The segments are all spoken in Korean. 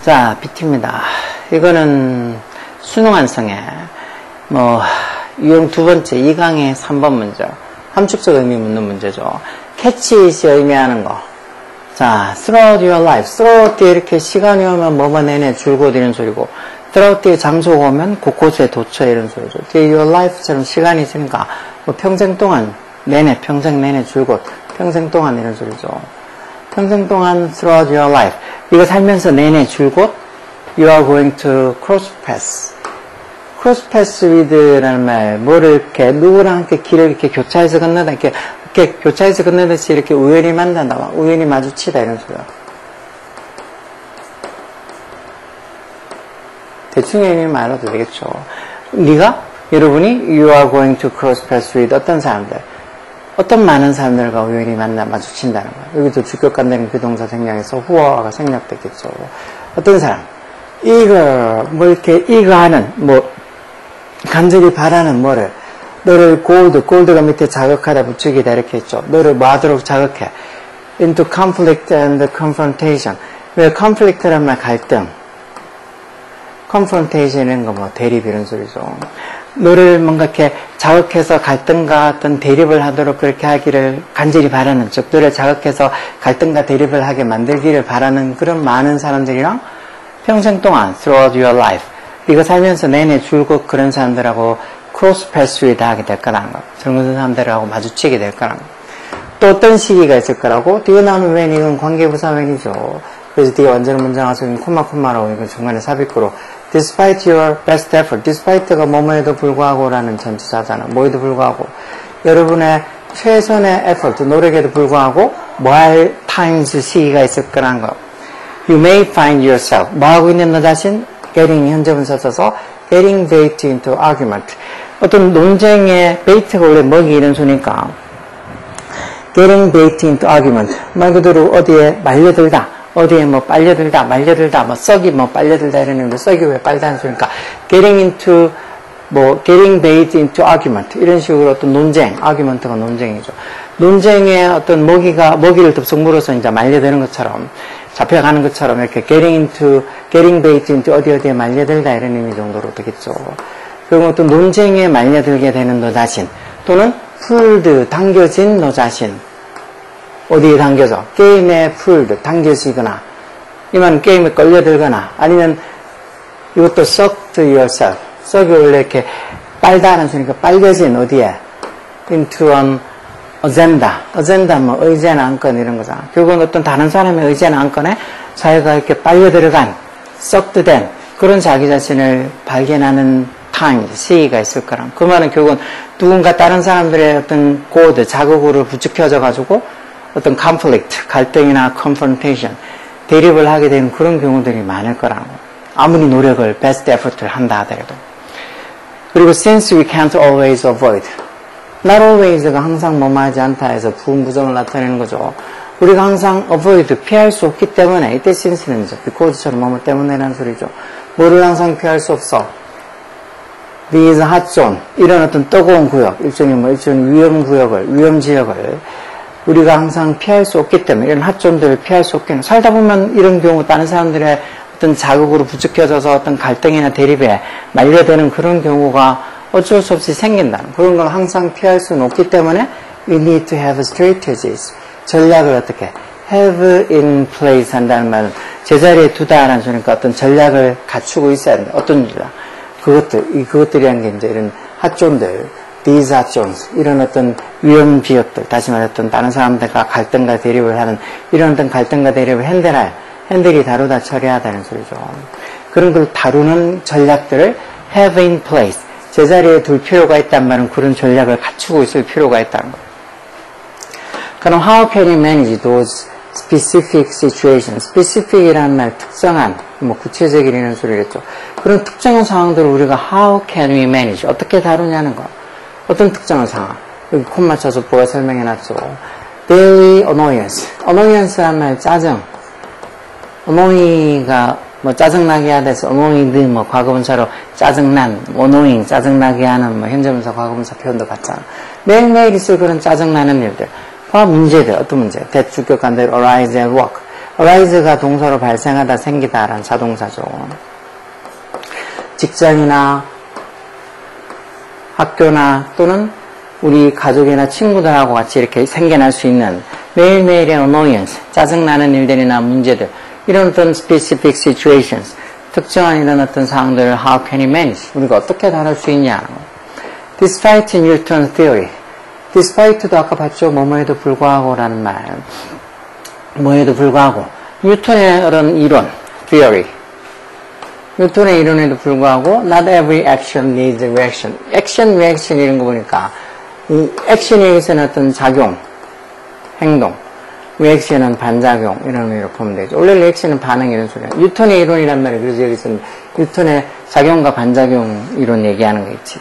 자, BT입니다. 이거는 수능 완성에 유형 두 번째 2강의 3번 문제, 함축적 의미 묻는 문제죠. catch it이 의미하는 거. 자, throughout your life. throughout 뒤에 이렇게 시간이 오면 뭐뭐 내내 줄곧 이런 소리고, throughout 뒤에 장소가 오면 곳곳에 도처 이런 소리죠. 뒤에 your life처럼 시간이 있으니까 뭐 평생 동안 내내, 평생 내내 줄곧, 평생 동안 이런 소리죠. 평생 동안 throughout your life. 이거 살면서 내내 줄곧 you are going to cross paths. cross paths with라는 말, 뭐를 이렇게 누구랑 함께 길을 이렇게 교차해서 건너다, 이렇게 교차해서 건너듯이 이렇게 우연히 만난다, 우연히 마주치다 이런 소리야. 대충의 의미 말해도 되겠죠. 여러분이 you are going to cross paths with 어떤 사람들, 어떤 많은 사람들과 우연히 마주친다는 거예요. 여기도 주격관되는 비동사 생략에서 후어가 생략됐겠죠. 어떤 사람, 이거 하는, 간절히 바라는 뭐를, 너를 골드가 밑에 자극하다 부추기다 이렇게 했죠. 너를 뭐하도록 자극해. into conflict and confrontation. 왜 conflict란 말 갈등, confrontation은 대립 이런 소리죠. 너를 뭔가 이렇게 자극해서 갈등과 어떤 대립을 하도록 그렇게 하기를 간절히 바라는, 즉 너를 자극해서 갈등과 대립을 하게 만들기를 바라는 그런 많은 사람들이랑 평생 동안 throughout your life, 이거 살면서 내내 줄곧 그런 사람들하고 cross paths with 하게 될 거라는 거. 젊은 사람들하고 마주치게 될 거라는 거. 또 어떤 시기가 있을 거라고. 뒤에 나오는 when, 이건 관계부사 when이죠. 그래서 뒤에 완전한 문장 와서 콤마라고 이건 중간에 삽입구로 despite your best effort, despite가 뭐뭐에도 불구하고 라는 전치사잖아. 뭐에도 불구하고 여러분의 최선의 effort, 노력에도 불구하고 뭐할 times, 시기가 있을 거라는 거. You may find yourself, 뭐하고 있는 너 자신, getting 현재분사 써서 getting bait into argument. 어떤 논쟁의 bait가 원래 먹이 이런 소니까 getting bait into argument, 말 그대로 어디에 말려들다, 어디에 빨려들다, 말려들다, 썩이 빨려들다 이러는데 썩이 왜 빨다는 소리니까 getting into getting bait into argument 이런 식으로 어떤 논쟁, argument가 논쟁이죠. 논쟁의 어떤 먹이를 덥석 물어서 이제 말려드는 것처럼, 잡혀가는 것처럼 이렇게 getting bait into 어디에 말려들다 이런 의미 정도로 되겠죠. 그리고 어떤 논쟁에 말려들게 되는 너 자신, 또는 pulled, 당겨진 너 자신. 어디에 당겨져? 게임에 pulled, 당겨지거나, 이 말은 게임에 끌려들거나, 아니면 이것도 sucked yourself. suck이 원래 이렇게 빨다는 소리니까 빨려진 어디에? into an agenda. 의제나 안건 이런 거잖아. 결국은 어떤 다른 사람의 의제나 안건에 자기가 이렇게 빨려 들어간, sucked 된 그런 자기 자신을 발견하는 time, 시기가 있을 거란. 그 말은 결국은 누군가 다른 사람들의 어떤 자극으로 부추겨져 가지고 어떤 conflict, 갈등이나 confrontation, 대립을 하게 되는 그런 경우들이 많을 거라는 거. 아무리 노력을, best effort를 한다 하더라도. 그리고 since we can't always avoid. not always가 항상 뭐뭐하지 않다 해서 부음부정을 나타내는 거죠. 우리가 항상 avoid, 피할 수 없기 때문에, 이때 since는 이제 because처럼 뭐뭐 때문에라는 소리죠. 뭐를 항상 피할 수 없어. these hot zone, 이런 어떤 뜨거운 구역, 일종의 위험 지역을 우리가 항상 피할 수 없기 때문에, 이런 핫존들을 피할 수 없기 때문에, 살다 보면 이런 경우 다른 사람들의 어떤 자극으로 부추겨져서 어떤 갈등이나 대립에 말려드는 그런 경우가 어쩔 수 없이 생긴다는, 그런 걸 항상 피할 수는 없기 때문에 we need to have strategies, 전략을 어떻게 have in place 한다는 말은 제자리에 두다라는 소리니까 어떤 전략을 갖추고 있어야 된다. 어떤 전략? 그것들이란 게 이제 이런 핫존들, these hot zones, 이런 어떤 위험 지역들, 다시 말했던 다른 사람들과 갈등과 대립을 하는 이런 어떤 갈등과 대립을 핸들이 다루다 처리하다는 소리죠. 그런 걸 다루는 전략들을 have in place, 제자리에 둘 필요가 있단 말은 그런 전략을 갖추고 있을 필요가 있다는 거예요. 그럼 how can we manage those specific situations? specific이라는 말, 특정한, 구체적이라는 소리겠죠. 그런 특정한 상황들을 우리가 how can we manage? 어떻게 다루냐는 거. 어떤 특정한 상황. 여기 콤마 쳐서 보가 설명해놨죠. daily annoyance라는 말, 짜증. annoy가 뭐 짜증나게 하다해서 annoyed 뭐 과거분사로 짜증난, annoying 짜증나게 하는 뭐 현재분사 과거분사 표현도 같잖아. 매일매일 있을 그런 짜증나는 일들과 문제들, 어떤 문제? that 주격한 대로 arise at work. arise가 동사로 발생하다, 생기다라는 자동사죠. 직장이나 학교나 또는 우리 가족이나 친구들하고 같이 이렇게 생겨날 수 있는 매일매일의 annoyance, 짜증나는 일들이나 문제들, 이런 어떤 specific situations, 특정한 이런 어떤 상황들을 how can you manage? 우리가 어떻게 다룰 수 있냐? Despite Newton's theory. Despite도 아까 봤죠? 뭐뭐에도 불구하고라는 말. 뭐에도 불구하고. 뉴턴의 그런 이론, theory. 뉴턴의 이론에도 불구하고 not every action needs a reaction. action, reaction 이런 거 보니까 이 액션에 의해서는 어떤 작용, 행동, 리액션은 반작용 이런 의미로 보면 되죠. 원래 리액션은 반응 이런 소리야. 뉴턴의 이론이란 말이에요. 그래서 여기서는 뉴턴의 작용과 반작용 이론 얘기하는 거 있지.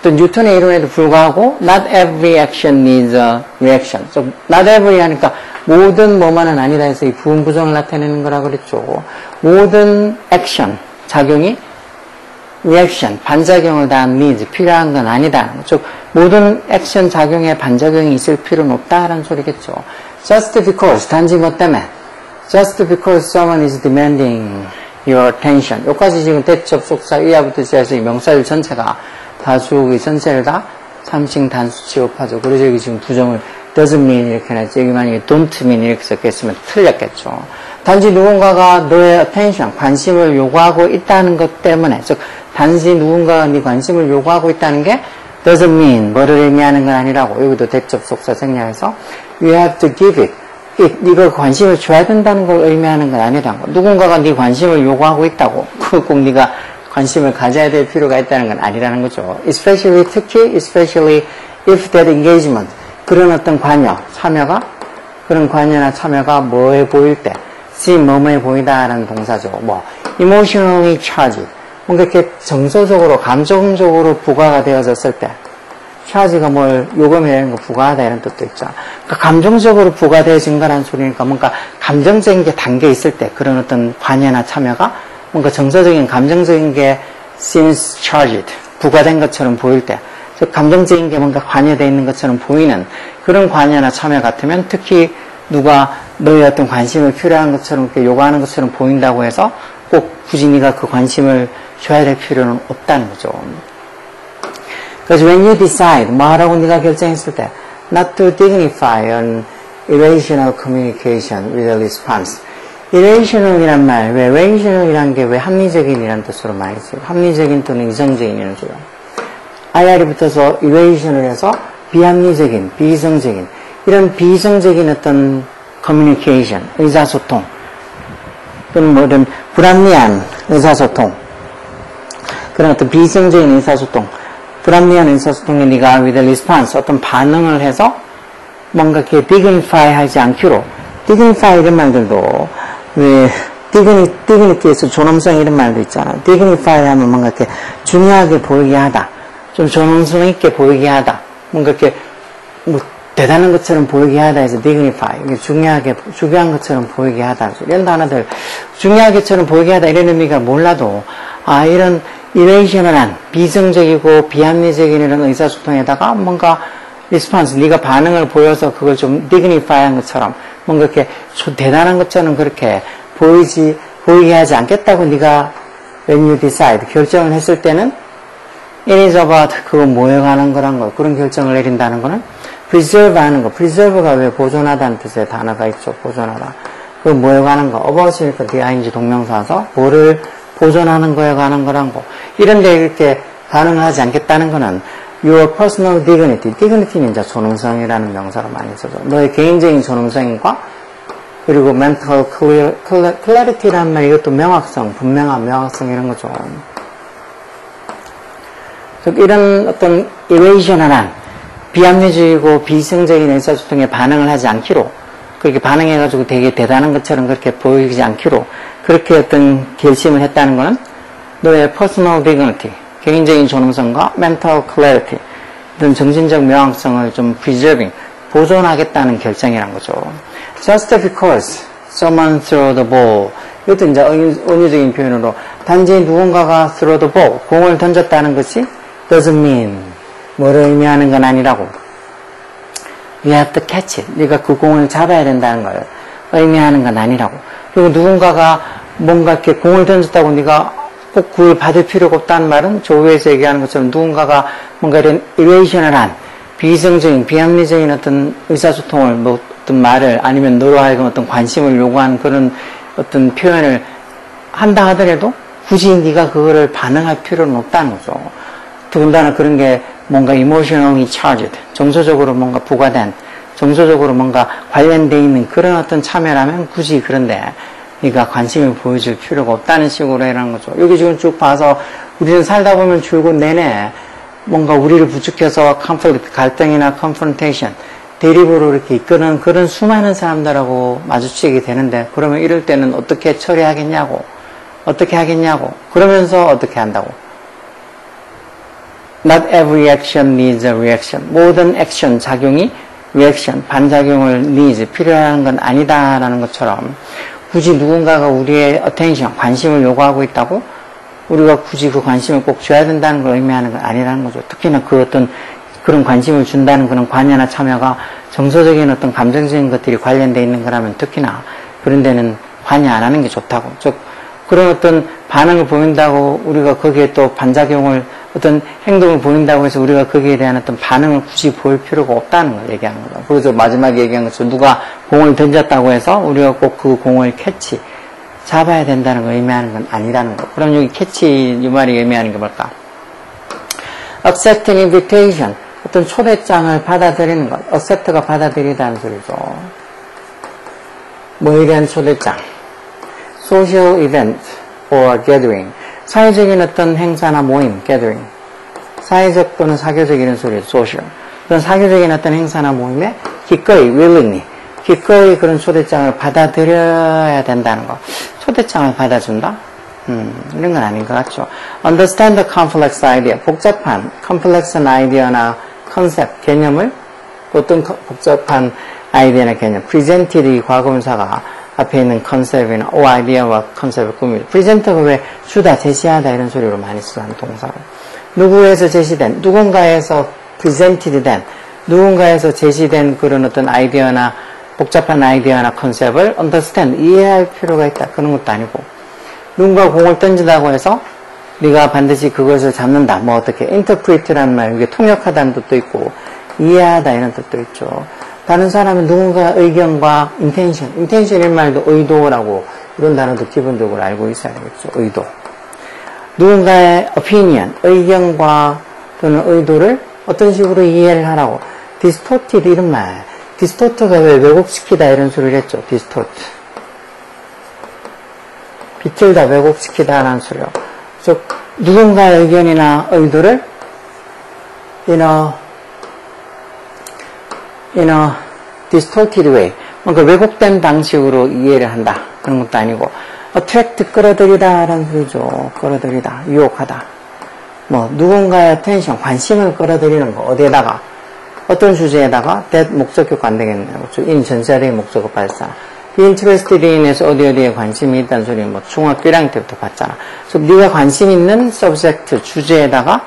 또 뉴턴의 이론에도 불구하고 not every action needs a reaction. So not every 하니까 모든 뭐만은 아니다 해서 이 부분 부정을 나타내는 거라고 그랬죠. 모든 액션, 작용이 reaction, 반작용을 다 needs, 필요한 건 아니다. 즉 모든 액션 작용에 반작용이 있을 필요는 없다라는 소리겠죠. Just because, 단지 뭐 때문에. Just because someone is demanding your attention. 여기까지 지금 대접, 속사, 의하부터 시작해서 이 명사들 전체가 다수의 전체를 다 3층 단수 취급하죠. 그래서 여기 지금 부정을 doesn't mean 이렇게 해놨지. 여기 만약에 don't mean 이렇게 썼겠으면 틀렸겠죠. 단지 누군가가 너의 attention, 관심을 요구하고 있다는 것 때문에. 즉, 단지 누군가가 네 관심을 요구하고 있다는 게 doesn't mean 뭐를 의미하는 건 아니라고. 여기도 대접, 속사 생략해서 you have to give it. 네가 관심을 줘야 된다는 걸 의미하는 건 아니라는 거. 누군가가 네 관심을 요구하고 있다고. 꼭 네가 관심을 가져야 될 필요가 있다는 건 아니라는 거죠. Especially, 특히, especially if that engagement. 그런 어떤 관여, 참여가, 그런 관여나 참여가 뭐에 보일 때, seem 뭐뭐에 보이다라는 동사죠. 뭐, emotionally charged. 뭔가 이렇게 정서적으로, 감정적으로 부과가 되어졌을 때, charge가 뭘 요금이라는 거 부과하다 이런 뜻도 있죠. 그러니까 감정적으로 부과되어진 거라는 소리니까 뭔가 감정적인 게 담겨 있을 때 그런 어떤 관여나 참여가 뭔가 정서적인, 감정적인 게 seems charged, 부과된 것처럼 보일 때, 즉 감정적인 게 뭔가 관여되어 있는 것처럼 보이는 그런 관여나 참여 같으면 특히 누가 너의 어떤 관심을 필요한 것처럼 이렇게 요구하는 것처럼 보인다고 해서 꼭 굳이 네가 그 관심을 줘야 될 필요는 없다는 거죠. 그래서 when you decide, 뭐 하라고 네가 결정했을 때 not to dignify an irrational communication with a response. irrational이란 말, 왜 rational이란 게 왜 합리적인이란 뜻으로 많이 써요. 합리적인 또는 이성적인이라는 거죠. IR이 붙어서 irrational에서 비합리적인, 비이성적인 이런 비이성적인 어떤 communication, 의사소통 또는 뭐 이런 불합리한 의사소통 그런 어떤 비이성적인 의사소통 불합리한 의사소통에 네가 with a response 어떤 반응을 해서 뭔가 이렇게 dignify 하지 않기로 dignify 이런 말들도 왜 dignity에서 존엄성 이런 말도 있잖아. dignify 하면 뭔가 이렇게 중요하게 보이게 하다. 좀 존엄성 있게 보이게 하다. 뭔가 이렇게 뭐 대단한 것처럼 보이게 하다 해서 dignify. 이게 중요한 것처럼 보이게 하다. 이런 단어들 중요하게처럼 보이게 하다 이런 의미가 몰라도 이런 irrational한 비이성적이고 비합리적인 이런 의사소통에다가 뭔가 response, 네가 반응을 보여서 그걸 좀 dignify한 것처럼 뭔가 이렇게 대단한 것처럼 그렇게 보이게 하지 않겠다고 네가 when you decide 결정을 했을 때는 it is about 그거 뭐에 관한 거란 거 그런 결정을 내린다는 거는 preserve 하는 거 preserve가 왜 보존하다는 뜻의 단어가 있죠. 보존하다. 그거 뭐에 관한 거 about이니까 ing 동명사서 뭐를 보존하는 거에 관한 거란 거 이런 데 이렇게 반응을 하지 않겠다는 거는 your personal dignity, dignity는 이제 존엄성이라는 명사로 많이 쓰죠. 너의 개인적인 존엄성과 그리고 mental clarity라는 말 이것도 명확성, 분명한 명확성 이런 거죠. 즉 이런 어떤 irrational한 비합리적이고 비이성적인 의사소통에 반응을 하지 않기로 그렇게 반응해가지고 되게 대단한 것처럼 그렇게 보이지 않기로 그렇게 어떤 결심을 했다는 거는 너의 personal dignity, 개인적인 존엄성과 mental clarity, 이런 정신적 명확성을 좀 preserving, 보존하겠다는 결정이란 거죠. Just because someone threw the ball 이것도 이제 은유적인 표현으로 단지 누군가가 throw the ball, 공을 던졌다는 것이 doesn't mean 뭐를 의미하는 건 아니라고. You have to catch it. 네가 그 공을 잡아야 된다는 걸 의미하는 건 아니라고. 그리고 누군가가 뭔가 이렇게 공을 던졌다고 네가 꼭 그걸 받을 필요가 없다는 말은 조회에서 얘기하는 것처럼 누군가가 뭔가 이런 irrational한 비이성적인, 비합리적인 어떤 의사소통을, 뭐 어떤 말을 아니면 너로 하여금 어떤 관심을 요구하는 그런 어떤 표현을 한다 하더라도 굳이 네가 그거를 반응할 필요는 없다는 거죠. 더군다나 그런 게 뭔가 emotionally charged, 정서적으로 뭔가 부과된, 정서적으로 뭔가 관련되어 있는 그런 어떤 참여라면 굳이 그런데 네가 관심을 보여줄 필요가 없다는 식으로 해라는 거죠. 여기 지금 쭉 봐서 우리는 살다 보면 줄곧 내내 뭔가 우리를 부추겨서 conflict, 갈등이나 confrontation, 대립으로 이렇게 이끄는 그런 수많은 사람들하고 마주치게 되는데 그러면 이럴 때는 어떻게 처리하겠냐고, 어떻게 하겠냐고, 그러면서 어떻게 한다고. Not every action needs a reaction. 모든 액션, 작용이 reaction, 반작용을 needs, 필요한 건 아니다라는 것처럼 굳이 누군가가 우리의 attention, 관심을 요구하고 있다고 우리가 굳이 그 관심을 꼭 줘야 된다는 걸 의미하는 건 아니라는 거죠. 특히나 그 어떤 그런 관심을 준다는 그런 관여나 참여가 정서적인 어떤 감정적인 것들이 관련되어 있는 거라면 특히나 그런 데는 관여 안 하는 게 좋다고. 즉, 그런 어떤 반응을 보인다고 우리가 거기에 또 반작용을 어떤 행동을 보인다고 해서 우리가 거기에 대한 어떤 반응을 굳이 보일 필요가 없다는 걸 얘기하는 거죠. 그래서 마지막에 얘기한 것처럼 누가 공을 던졌다고 해서 우리가 꼭 그 공을 캐치, 잡아야 된다는 걸 의미하는 건 아니라는 거. 그럼 여기 캐치 이 말이 의미하는 게 뭘까? accept an invitation. 어떤 초대장을 받아들이는 것. accept가 받아들이다는 소리죠. 뭐에 대한 초대장? social event or gathering. 사회적인 어떤 행사나 모임, gathering. 사회적 또는 사교적 이런 소리죠. social. 그런 사교적인 어떤 행사나 모임에 기꺼이, willingly. 기꺼이 그런 초대장을 받아들여야 된다는 거. 초대장을 받아준다? 이런 건 아닌 것 같죠. Understand the complex idea. 복잡한, complex idea나 컨셉, 개념을 어떤 복잡한 아이디어나 개념. presented 이 과거분사가 앞에 있는 컨셉이나 아이디어와 컨셉을 꾸밉니다. presen트가 왜 주다, 제시하다 이런 소리로 많이 쓰는 동사로. 누구에서 제시된, 누군가에서 presented 된, 누군가에서 제시된 그런 어떤 아이디어나 복잡한 아이디어나 컨셉을 understand, 이해할 필요가 있다. 그런 것도 아니고 누군가 공을 던지다고 해서 네가 반드시 그것을 잡는다. 뭐 어떻게 interpret라는 말, 이게 통역하다는 뜻도 있고 이해하다 이런 뜻도 있죠. 다른 사람은 누군가 의견과 intention이라는 말도 의도라고 이런 단어도 기본적으로 알고 있어야 되겠죠. 의도. 누군가의 opinion, 의견과 또는 의도를 어떤 식으로 이해를 하라고. distorted 이런 말. distort가 왜 왜곡시키다 이런 소리를 했죠. distort. 비틀다, 왜곡시키다라는 소리요. 즉 누군가의 의견이나 의도를 in a distorted way, 뭔가 왜곡된 방식으로 이해를 한다. 그런 것도 아니고 attract, 끌어들이다라는 소리죠. 끌어들이다, 유혹하다. 뭐 누군가의 attention, 관심을 끌어들이는 거. 어디에다가? 어떤 주제에다가 that 목적격 안 되겠네요. in 전세대의 목적어 발사. be interested in에서 어디에 관심이 있다는 소리 뭐 중학교 1학년 때부터 봤잖아. 그래서 네가 관심 있는 subject, 주제에다가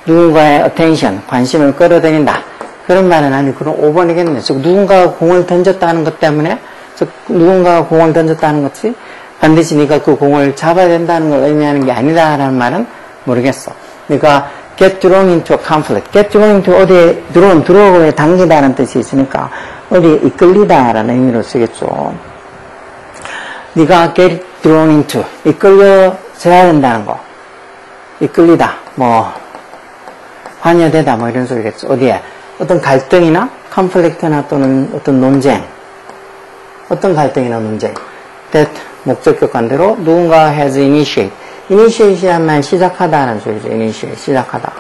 누군가의 attention, 관심을 끌어들인다. 그런 말은 아니고 그런 5번이겠네. 즉 누군가가 공을 던졌다는 것 때문에, 즉 누군가가 공을 던졌다는 것이 반드시 네가 그 공을 잡아야 된다는 걸 의미하는 게 아니다라는 말은 모르겠어. 네가 get drawn into a conflict. get drawn into 어디에 들어오고 당기다는 뜻이 있으니까 어디에 이끌리다라는 의미로 쓰겠죠. 네가 get drawn into, 이끌려져야 된다는 거. 이끌리다, 뭐 관여되다 뭐 이런 소리겠죠. 어디에? 어떤 갈등이나 conflict나 또는 어떤 논쟁. 어떤 갈등이나 논쟁. that 목적격 관대로 누군가 has initiate. initiate란 말 시작하다는 소리죠. initiate, 시작하다.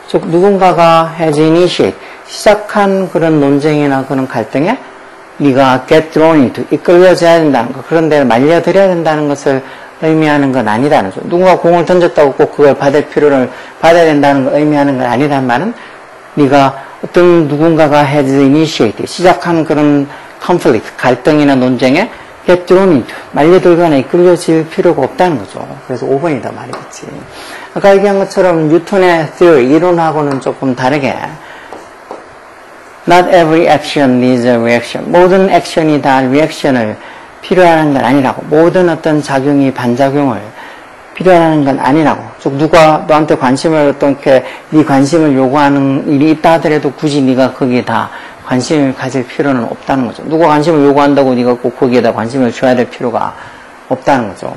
즉 누군가가 has initiate, 시작한 그런 논쟁이나 그런 갈등에 네가 get drawn into, 이끌려져야 된다는 거, 그런 데를 말려들여야 된다는 것을 의미하는 건 아니다는 거죠. 누군가 공을 던졌다고 꼭 그걸 받을 필요를 받아야 된다는 걸 의미하는 건 아니란 말은 네가 어떤 누군가가 has initiate, 시작한 그런 conflict, 갈등이나 논쟁에 get drawn into, 말려들거나 이끌려질 필요가 없다는 거죠. 그래서 5번이다 말이겠지. 아까 얘기한 것처럼 뉴턴의 theory, 이론하고는 조금 다르게 not every action needs a reaction. 모든 액션이 다 리액션을 필요하는 건 아니라고. 모든 어떤 작용이 반작용을 필요하는 건 아니라고. 즉 누가 너한테 관심을 어떻게 네 관심을 요구하는 일이 있다 하더라도 굳이 네가 거기에 다 관심을 가질 필요는 없다는 거죠. 누가 관심을 요구한다고 네가 꼭 거기에다 관심을 줘야 될 필요가 없다는 거죠.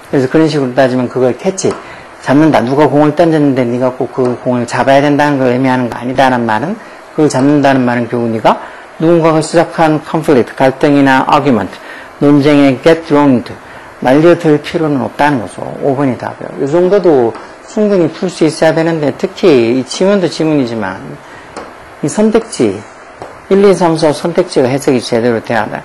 그래서 그런 식으로 따지면 그걸 캐치, 잡는다. 누가 공을 던졌는데 네가 꼭 그 공을 잡아야 된다는 걸 의미하는 거 아니다라는 말은, 그걸 잡는다는 말은 결국 네가 누군가가 시작한 conflict, 갈등이나 argument, 논쟁에 get drawn into, 말려들 필요는 없다는 거죠. 5번이 답이에요. 이 정도도 충분히 풀 수 있어야 되는데, 특히 이 지문도 지문이지만 이 선택지 1, 2, 3, 4 선택지가 해석이 제대로 돼야 돼.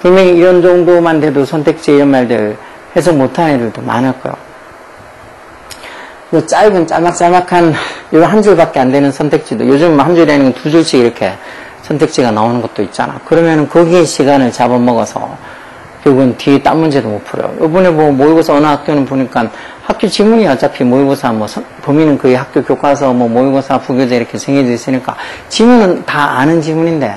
분명히 이런 정도만 돼도 선택지 이런 말들 해석 못하는 애들도 많을 거예요. 이 짧은 짤막짤막한 요 한 줄밖에 안 되는 선택지도, 요즘 한 줄이 아니고 두 줄씩 이렇게 선택지가 나오는 것도 있잖아. 그러면은 거기에 시간을 잡아먹어서 결국은 뒤에 딴 문제도 못 풀어요. 이번에 뭐 모의고사 어느 학교는 보니까 학교 지문이 어차피 모의고사 뭐 범위는 거의 학교 교과서 뭐 모의고사 부교재 이렇게 정해져 있으니까 지문은 다 아는 지문인데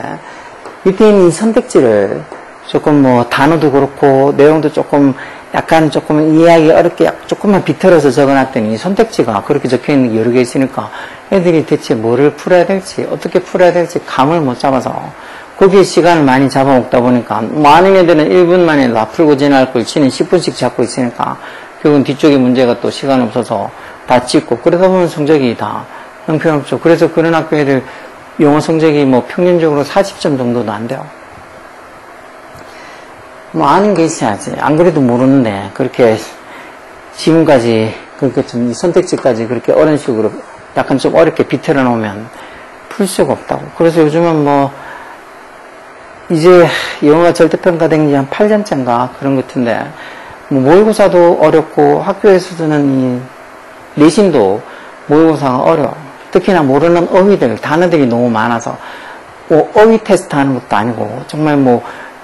밑에 있는 이 선택지를 조금 뭐 단어도 그렇고 내용도 조금 약간 조금 이해하기 어렵게 조금만 비틀어서 적어놨더니 이 선택지가 그렇게 적혀있는 게 여러 개 있으니까 애들이 대체 뭐를 풀어야 될지 어떻게 풀어야 될지 감을 못 잡아서 거기에 시간을 많이 잡아먹다 보니까 많은 애들은 1분 만에 다 풀고 지나갈 걸 치는 10분씩 잡고 있으니까 결국은 뒤쪽에 문제가 또 시간 없어서 다 찍고 그러다 보면 성적이 다 형편없죠. 그래서 그런 학교 애들 영어 성적이 뭐 평균적으로 40점 정도도 안 돼요. 뭐 아는 게 있어야지. 안 그래도 모르는데 그렇게 지문까지 그렇게 좀 선택지까지 그렇게 어려운 식으로 약간 좀 어렵게 비틀어 놓으면 풀 수가 없다고. 그래서 요즘은 뭐 이제 영어가 절대평가된 지 한 8년째인가 그런 것 같은데 뭐 모의고사도 어렵고 학교에서는 이 내신도 모의고사가 어려워. 특히나 모르는 어휘들, 단어들이 너무 많아서 뭐 어휘 테스트 하는 것도 아니고 정말 뭐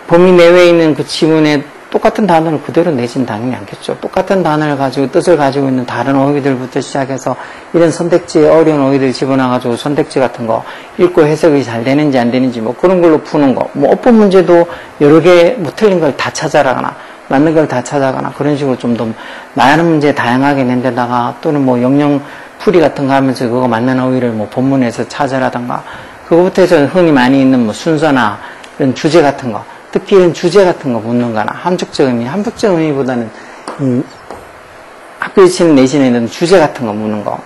범위 내외에 있는 그 지문에 똑같은 단어를 그대로 내진 당연히 않겠죠. 똑같은 단어를 가지고 뜻을 가지고 있는 다른 어휘들부터 시작해서 이런 선택지에 어려운 어휘들 집어넣어가지고 선택지 같은 거 읽고 해석이 잘 되는지 안 되는지 뭐 그런 걸로 푸는 거. 뭐 어법 문제도 여러 개 뭐 틀린 걸 다 찾아가거나 맞는 걸 다 찾아가거나 그런 식으로 좀 더 많은 문제 다양하게 낸 데다가 또는 뭐 영영 풀이 같은 거 하면서 그거 맞는 어휘를 뭐 본문에서 찾아라던가 그거부터 해서 흔히 많이 있는 뭐 순서나 이런 주제 같은 거. 특히 이런 주제 같은 거 묻는 거나 함축적 의미, 함축적 의미보다는 학교에 치는 내신에 있는 주제 같은 거 묻는 거.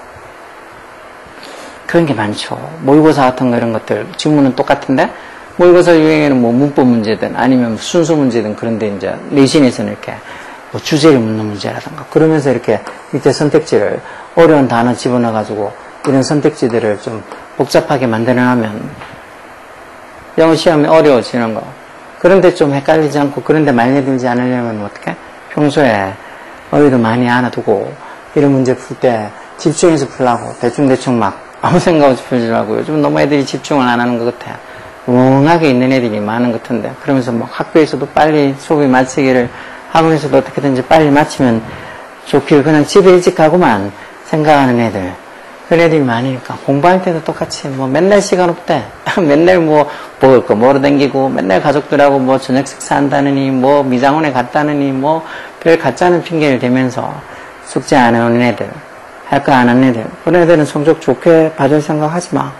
그런 게 많죠. 모의고사 같은 거 이런 것들, 지문은 똑같은데, 모의고사 유형에는 뭐 문법 문제든 아니면 순서 문제든 그런데 이제 내신에서는 이렇게 뭐 주제를 묻는 문제라든가 그러면서 이렇게 밑에 선택지를 어려운 단어 집어넣어가지고 이런 선택지들을 좀 복잡하게 만들어놓으면 영어 시험이 어려워지는 거. 그런데 좀 헷갈리지 않고 그런데 말려들지 않으려면 어떻게? 평소에 어휘도 많이 알아두고 이런 문제 풀 때 집중해서 풀라고 대충대충 막 아무 생각 없이 풀지라고. 요즘 너무 애들이 집중을 안 하는 것 같아. 멍하게 있는 애들이 많은 것 같은데 그러면서 막 학교에서도 빨리 수업이 마치기를 학원에서도 어떻게든지 빨리 마치면 좋길 그냥 집에 일찍 가고만 생각하는 애들 그런 애들이 많으니까 공부할 때도 똑같이 뭐 맨날 시간 없대. 맨날 뭐 먹을 거 먹으러 다니고 맨날 가족들하고 뭐 저녁 식사한다느니 뭐 미장원에 갔다느니 뭐 별 가짜는 핑계를 대면서 숙제 안 해오는 애들 할 거 안 하는 애들 그런 애들은 성적 좋게 받을 생각 하지 마.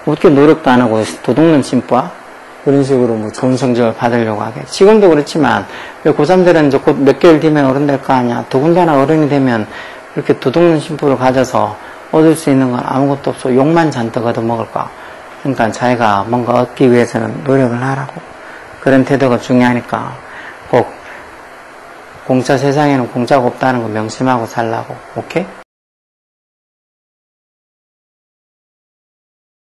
어떻게 노력도 안 하고 도둑놈 심보야? 그런 식으로 뭐 좋은 성적을 받으려고 하게. 지금도 그렇지만 고3들은 이제 곧 몇 개월 뒤면 어른 될 거 아니야. 더군다나 어른이 되면 이렇게 도둑놈 심보를 가져서 얻을 수 있는 건 아무것도 없어. 욕만 잔뜩 얻어먹을 거. 그러니까 자기가 뭔가 얻기 위해서는 노력을 하라고. 그런 태도가 중요하니까 꼭 공짜 세상에는 공짜가 없다는 거 명심하고 살라고. 오케이?